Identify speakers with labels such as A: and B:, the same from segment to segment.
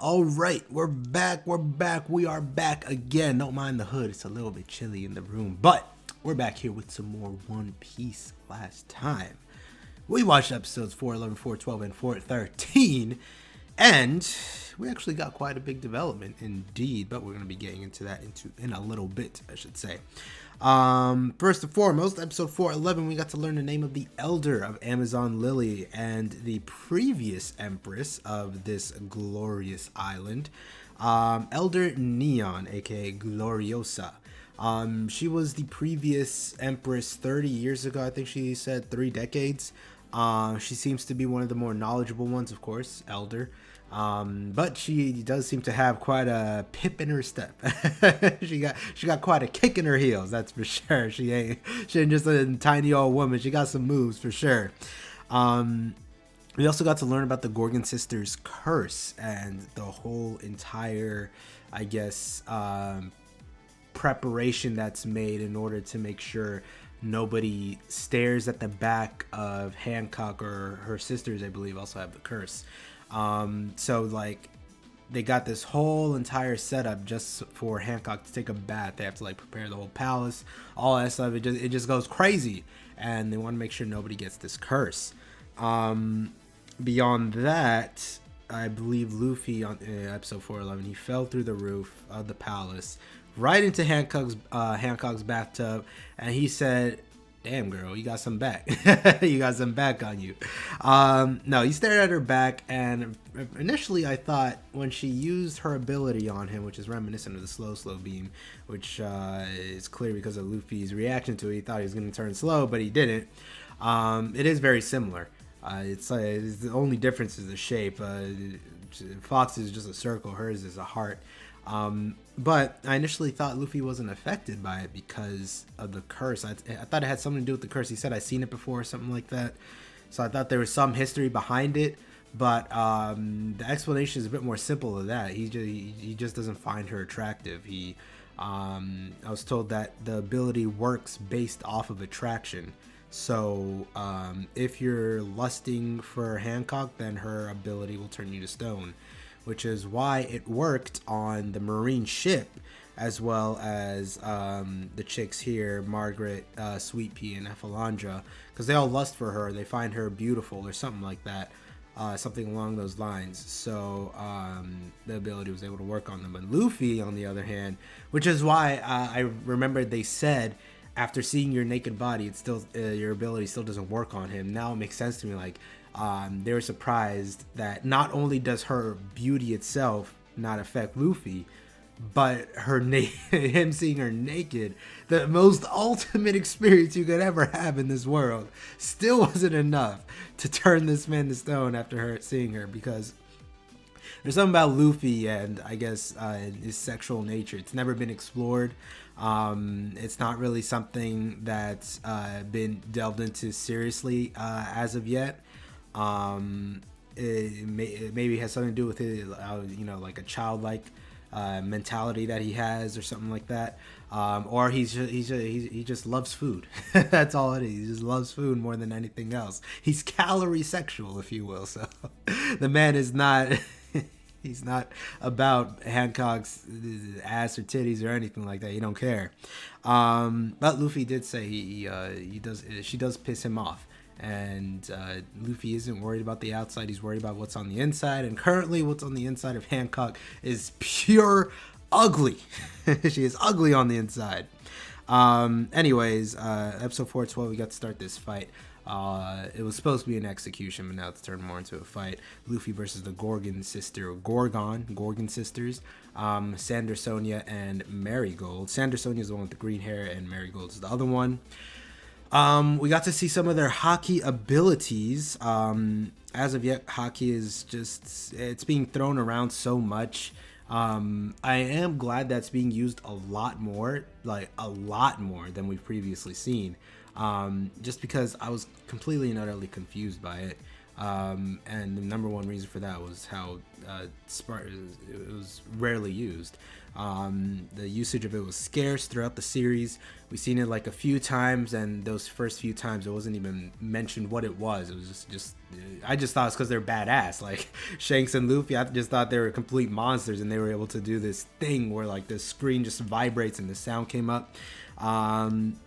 A: All right, we're back. We are back again. Don't mind the hood. It's a little bit chilly in the room, but we're back here with some more One Piece. Last time we watched episodes 411, 412, and 413, and we actually got quite a big development indeed, but we're going to be getting into that in a little bit, I should say. First and foremost, episode 411, we got to learn the name of the Elder of Amazon Lily and the previous Empress of this glorious island, Elder Neon, aka Gloriosa. She was the previous Empress 30 years ago. I think she said 3 decades. She seems to be one of the more knowledgeable ones, of course, Elder. But she does seem to have quite a pip in her step. she got quite a kick in her heels, that's for sure. She ain't just a tiny old woman. She got some moves for sure. We also got to learn about the Gorgon sisters' curse and the whole entire, I guess, preparation that's made in order to make sure nobody stares at the back of Hancock, or her sisters, I believe, also have the curse. So like they got this whole entire setup just for Hancock to take a bath. They have to like prepare the whole palace, all that stuff. It just goes crazy, and they want to make sure nobody gets this curse. Beyond that, I believe Luffy on episode 411, he fell through the roof of the palace right into Hancock's bathtub, and he said, "Damn, girl, you got some back." You got some back on you. No, he stared at her back, and initially I thought when she used her ability on him, which is reminiscent of the slow beam, which is clear because of Luffy's reaction to it. He thought he was going to turn slow, but he didn't. It is very similar. It's the only difference is the shape. Fox is just a circle, hers is a heart. But I initially thought Luffy wasn't affected by it because of the curse. I thought it had something to do with the curse. He said I'd seen it before or something like that. So I thought there was some history behind it. But the explanation is a bit more simple than that. He just doesn't find her attractive. I was told that the ability works based off of attraction. So if you're lusting for Hancock, then her ability will turn you to stone, which is why it worked on the Marine ship, as well as the chicks here, Margaret, Sweet Pea, and Ephalandra, because they all lust for her. They find her beautiful or something like that, something along those lines. So the ability was able to work on them. But Luffy, on the other hand, which is why I remember they said, after seeing your naked body, it's still your ability still doesn't work on him. Now it makes sense to me. Like they were surprised that not only does her beauty itself not affect Luffy, but him seeing her naked, the most ultimate experience you could ever have in this world, still wasn't enough to turn this man to stone after seeing her, because there's something about Luffy and I guess his sexual nature. It's never been explored. It's not really something that's been delved into seriously as of yet. It maybe has something to do with his, like a childlike mentality that he has, or something like that. Or he just loves food. That's all it is. He just loves food more than anything else. He's calorie sexual, if you will. So the man is not. He's not about Hancock's ass or titties or anything like that. He don't care. But Luffy did say she does piss him off. And Luffy isn't worried about the outside. He's worried about what's on the inside. And currently what's on the inside of Hancock is pure ugly. She is ugly on the inside. Anyways, episode 412, we got to start this fight. It was supposed to be an execution, but now it's turned more into a fight. Luffy versus the Gorgon sisters, Sandersonia and Marigold. Sandersonia is the one with the green hair, and Marigold is the other one. We got to see some of their Haki abilities. As of yet, Haki is it's being thrown around so much. I am glad that's being used a lot more than we've previously seen. Just because I was completely and utterly confused by it. And the number one reason for that was how it was rarely used. The usage of it was scarce throughout the series. We've seen it like a few times, and those first few times it wasn't even mentioned what it was. It was just I just thought it's because they're badass. Like Shanks and Luffy, I just thought they were complete monsters, and they were able to do this thing where like the screen just vibrates and the sound came up. I'm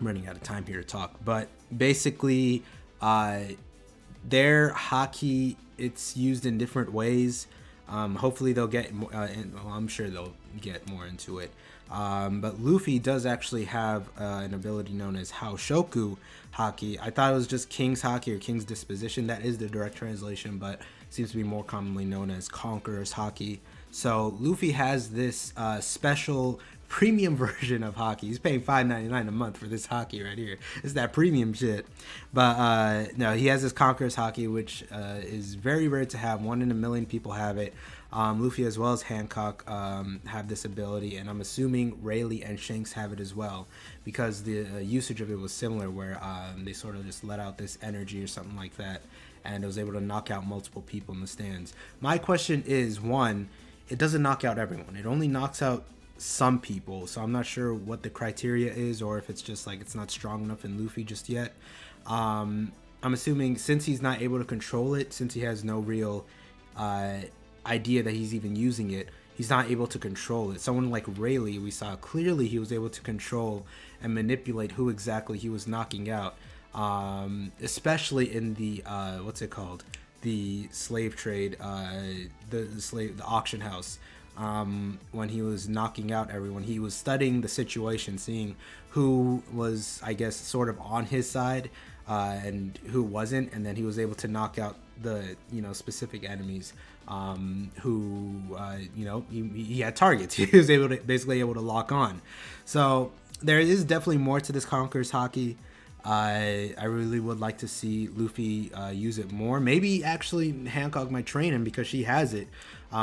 A: running out of time here to talk, but basically their haki, it's used in different ways. Hopefully they'll get more, I'm sure they'll get more into it. But Luffy does actually have an ability known as Haoshoku haki. I thought it was just King's haki or King's disposition. That is the direct translation, but seems to be more commonly known as Conqueror's haki. So Luffy has this special premium version of haki. He's paying $5.99 a month for this haki right here. It's that premium shit. But no, he has this Conqueror's haki, which is very rare to have. 1 in a million people have it. Luffy as well as Hancock have this ability, and I'm assuming Rayleigh and Shanks have it as well, because the usage of it was similar, where they sort of just let out this energy or something like that, and it was able to knock out multiple people in the stands. My question is, one, it doesn't knock out everyone. It only knocks out some people, so I'm not sure what the criteria is, or if it's just like it's not strong enough in Luffy just yet. I'm assuming since he's not able to control it, since he has no real idea that he's even using it, he's not able to control it. Someone like Rayleigh, we saw clearly he was able to control and manipulate who exactly he was knocking out, especially in the what's it called, the slave trade, the auction house. When he was knocking out everyone, he was studying the situation, seeing who was, I guess, sort of on his side and who wasn't, and then he was able to knock out the specific enemies who he had targets. He was basically able to lock on. So there is definitely more to this Conqueror's haki. I really would like to see Luffy use it more. Maybe actually Hancock might train him, because she has it.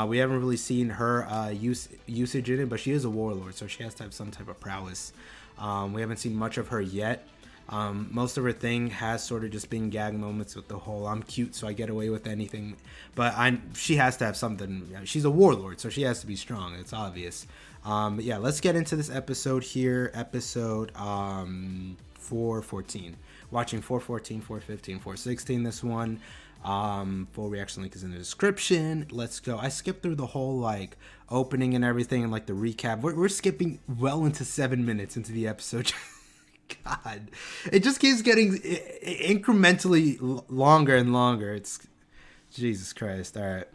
A: We haven't really seen her usage in it, but she is a warlord, so she has to have some type of prowess. We haven't seen much of her yet. Most of her thing has sort of just been gag moments with the whole "I'm cute, so I get away with anything," but she has to have something. She's a warlord, so she has to be strong. It's obvious. But yeah, let's get into this episode here. Episode 414. Watching 414, 415, 416. This one. Full reaction link is in the description. Let's go. I skipped through the whole like opening and everything and like the recap. We're skipping well into 7 minutes into the episode. God, it just keeps getting incrementally longer and longer. It's Jesus Christ. All right.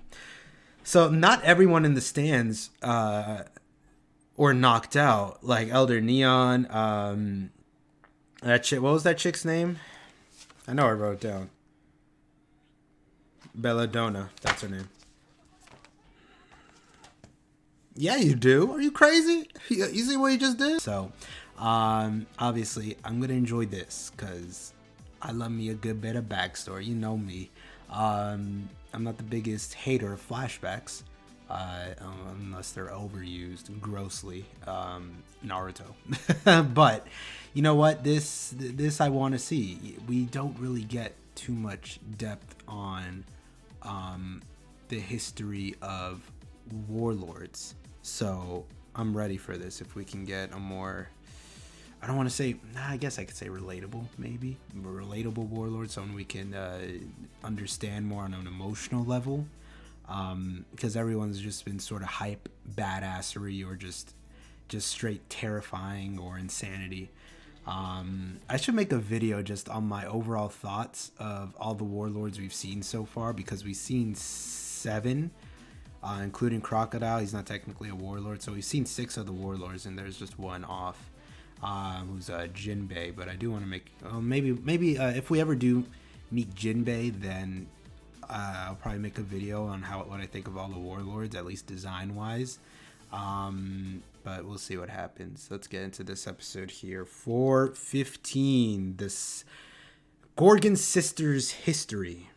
A: So not everyone in the stands or knocked out, like Elder Neon. That chick. What was that chick's name? I know I wrote it down. Belladonna, that's her name. Yeah, you do. Are you crazy? You see what you just did? So, obviously, I'm gonna enjoy this because I love me a good bit of backstory. You know me. I'm not the biggest hater of flashbacks, unless they're overused grossly. Naruto, but you know what? This I want to see. We don't really get too much depth on the history of warlords, so I'm ready for this. If we can get a more, I don't want to say, I guess I could say relatable, maybe a relatable warlord, someone we can understand more on an emotional level, because everyone's just been sort of hype badassery or just straight terrifying or insanity. I should make a video just on my overall thoughts of all the warlords we've seen so far, because we've seen 7, including Crocodile. He's not technically a warlord, so we've seen 6 of the warlords, and there's just one off, who's Jinbei. But I do want to make maybe if we ever do meet Jinbei, then I'll probably make a video on what I think of all the warlords, at least design wise. But we'll see what happens. Let's get into this episode here. 415, this Gorgon Sisters history.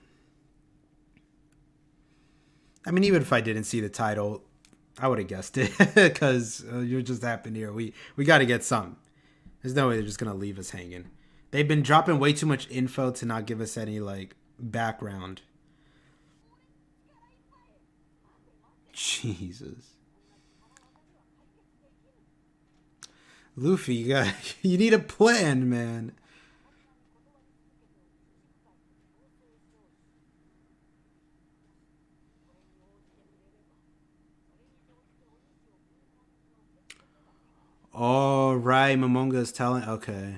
A: I mean, even if I didn't see the title, I would have guessed it, because you just happened here. We got to get some. There's no way they're just gonna leave us hanging. They've been dropping way too much info to not give us any like background. Jesus. Luffy, you need a plan, man. Oh, right. Momonga is telling. Okay.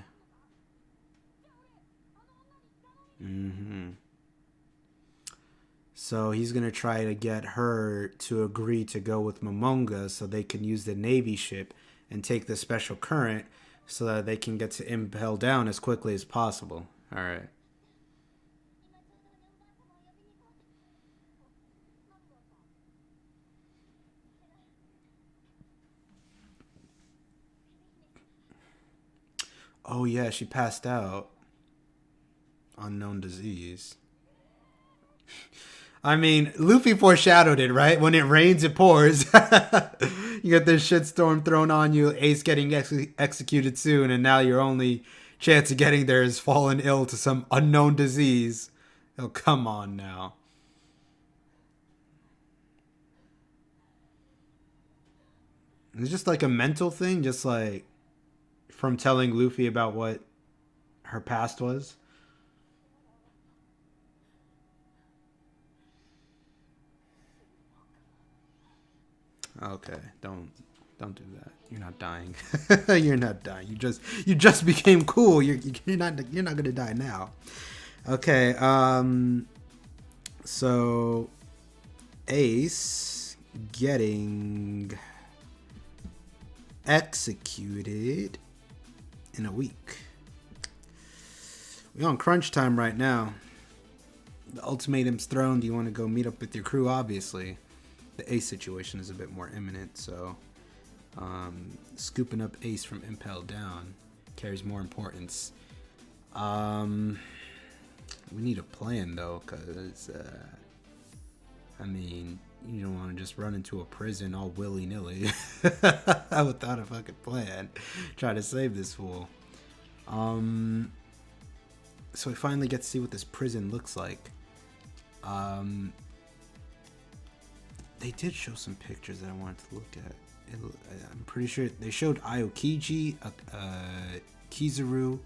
A: So he's going to try to get her to agree to go with Momonga so they can use the Navy ship and take the special current so that they can get to Impel Down as quickly as possible. All right. Oh, yeah, she passed out. Unknown disease. I mean, Luffy foreshadowed it, right? When it rains, it pours. You get this shitstorm thrown on you, Ace getting executed soon, and now your only chance of getting there is falling ill to some unknown disease. Oh, come on now. It's just like a mental thing, just like from telling Luffy about what her past was. Okay, don't do that. You're not dying. You're not dying. You just became cool. You're not gonna die now. Okay. So Ace getting executed in a week. We're on crunch time right now. The ultimatum's thrown. Do you want to go meet up with your crew? Obviously. The Ace situation is a bit more imminent, so scooping up Ace from Impel Down carries more importance. We need a plan, though, because, I mean, you don't want to just run into a prison all willy-nilly without a fucking plan. Try to save this fool. So we finally get to see what this prison looks like. They did show some pictures that I wanted to look at. I'm pretty sure they showed Aokiji, Kizaru,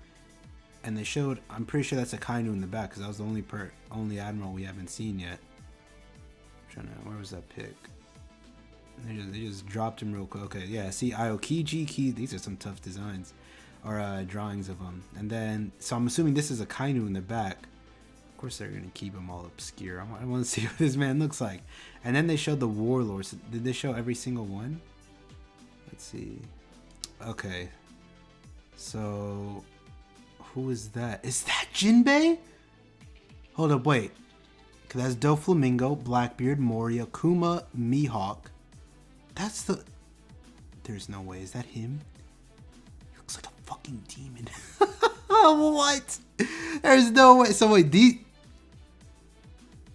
A: and they showed. I'm pretty sure that's a Kainu in the back because that was the only admiral we haven't seen yet. Where was that pic? They just dropped him real quick. Okay, yeah. See Aokiji, these are some tough designs or drawings of them. And then, so I'm assuming this is a Kainu in the back. Of course, they're gonna keep him all obscure. I want to see what this man looks like. And then they showed the warlords. Did they show every single one? Let's see. Okay. So, who is that? Is that Jinbei? Hold up, wait. Cause that's Doflamingo, Blackbeard, Moria, Kuma, Mihawk. That's the. There's no way. Is that him? He looks like a fucking demon. What? There's no way. So wait,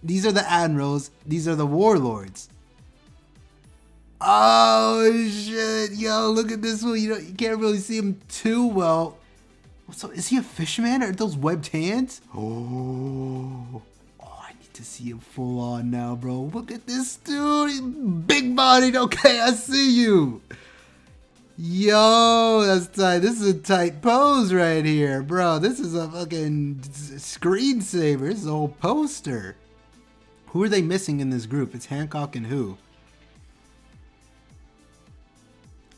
A: these are the admirals. These are the warlords. Oh shit, yo! Look at this one. You can't really see him too well. So is he a fisherman? Or are those webbed hands? Oh, I need to see him full on now, bro. Look at this dude. He's big bodied. Okay, I see you. Yo, that's tight. This is a tight pose right here, bro. This is a fucking screensaver. This is a whole poster. Who are they missing in this group? It's Hancock and who?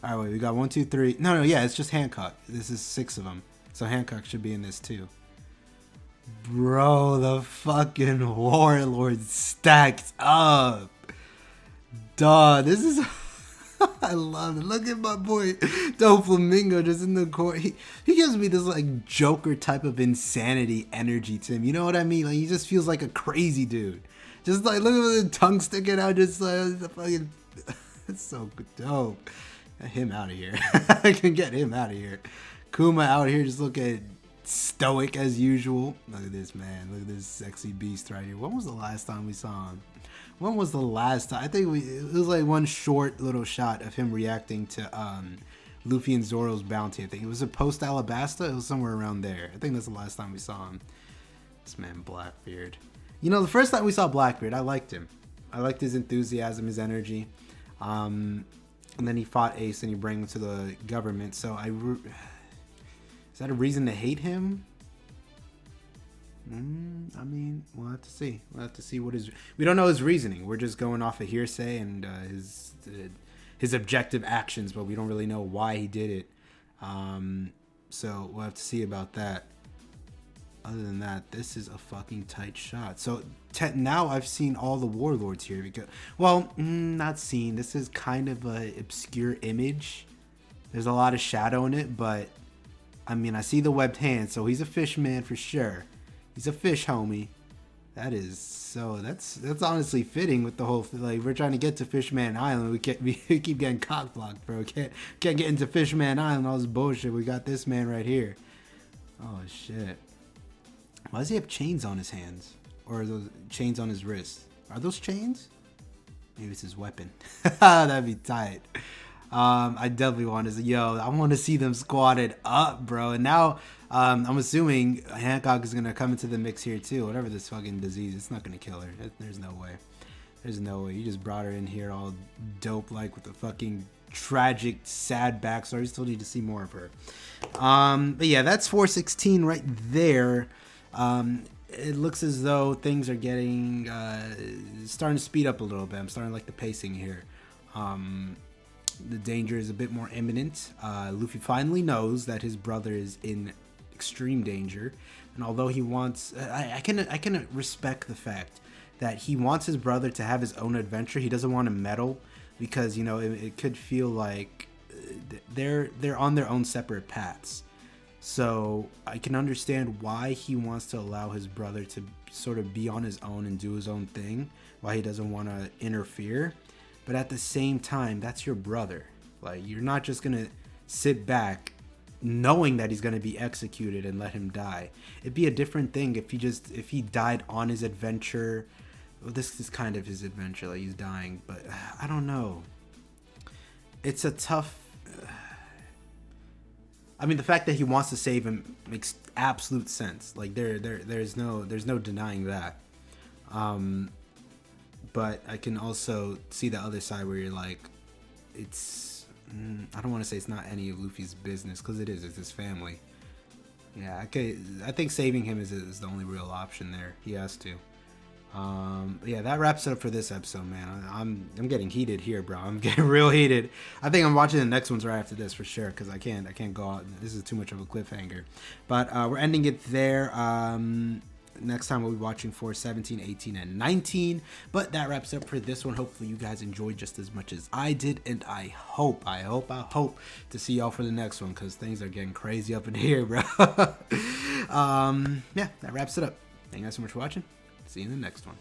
A: Alright, wait, we got 1, 2, 3. No, yeah, it's just Hancock. This is 6 of them. So Hancock should be in this too. Bro, the fucking warlord stacked up. Duh, this is... I love it. Look at my boy Doflamingo just in the court. He gives me this like Joker type of insanity energy to him. You know what I mean? Like he just feels like a crazy dude. Just like look at the tongue sticking out. Just like the fucking. It's so dope. Get him out of here. I can get him out of here. Kuma out here just looking stoic as usual. Look at this man. Look at this sexy beast right here. When was the last time we saw him? When was the last time? I think it was like one short little shot of him reacting to Luffy and Zoro's bounty. I think it was a post Alabasta. It was somewhere around there. I think that's the last time we saw him. This man Blackbeard. You know, the first time we saw Blackbeard, I liked him. I liked his enthusiasm, his energy. And then he fought Ace and he brought him to the government. So is that a reason to hate him? I mean, we'll have to see. We'll have to see what his... We don't know his reasoning. We're just going off of hearsay and his objective actions, but we don't really know why he did it. So we'll have to see about that. Other than that, this is a fucking tight shot. So now I've seen all the warlords here. Because, well, not seen. This is kind of a obscure image. There's a lot of shadow in it, but I mean, I see the webbed hand, so he's a fish man for sure. He's a fish homie. That is so. That's honestly fitting with the whole thing. Like, we're trying to get to Fishman Island. We keep getting cock blocked, bro. Can't get into Fishman Island. All this bullshit. We got this man right here. Oh shit. Why does he have chains on his hands? Or are those chains on his wrists? Are those chains? Maybe it's his weapon. That'd be tight. I definitely want to. I want to see them squatted up, bro. And now, I'm assuming Hancock is gonna come into the mix here too. Whatever this fucking disease, it's not gonna kill her. There's no way. There's no way. You just brought her in here all dope, like with a fucking tragic, sad backstory. You still need to see more of her. But yeah, that's 416 right there. It looks as though things are getting starting to speed up a little bit. I'm starting to like the pacing here. The danger is a bit more imminent. Luffy finally knows that his brother is in extreme danger, and although he wants, I can respect the fact that he wants his brother to have his own adventure. He doesn't want to meddle because, you know, it could feel like they're on their own separate paths. So I can understand why he wants to allow his brother to sort of be on his own and do his own thing, why he doesn't want to interfere. But at the same time, that's your brother. Like, you're not just going to sit back knowing that he's going to be executed and let him die. It'd be a different thing if he died on his adventure. Well, this is kind of his adventure, like he's dying, but I don't know. It's a tough... I mean, the fact that he wants to save him makes absolute sense. Like, there's no denying that. But I can also see the other side where you're like, it's... I don't want to say it's not any of Luffy's business, because it is. It's his family. Yeah, I think saving him is the only real option there. He has to. Yeah, that wraps it up for this episode, man. I'm getting heated here, bro. I'm getting real heated. I think I'm watching the next ones right after this for sure, because I can't go out. This is too much of a cliffhanger. But we're ending it there. Next time we'll be watching for 17, 18, and 19. But that wraps up for this one. Hopefully you guys enjoyed just as much as I did, and I hope to see y'all for the next one, because things are getting crazy up in here, bro. Yeah, that wraps it up. Thank you guys so much for watching. See you in the next one.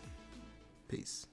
A: Peace.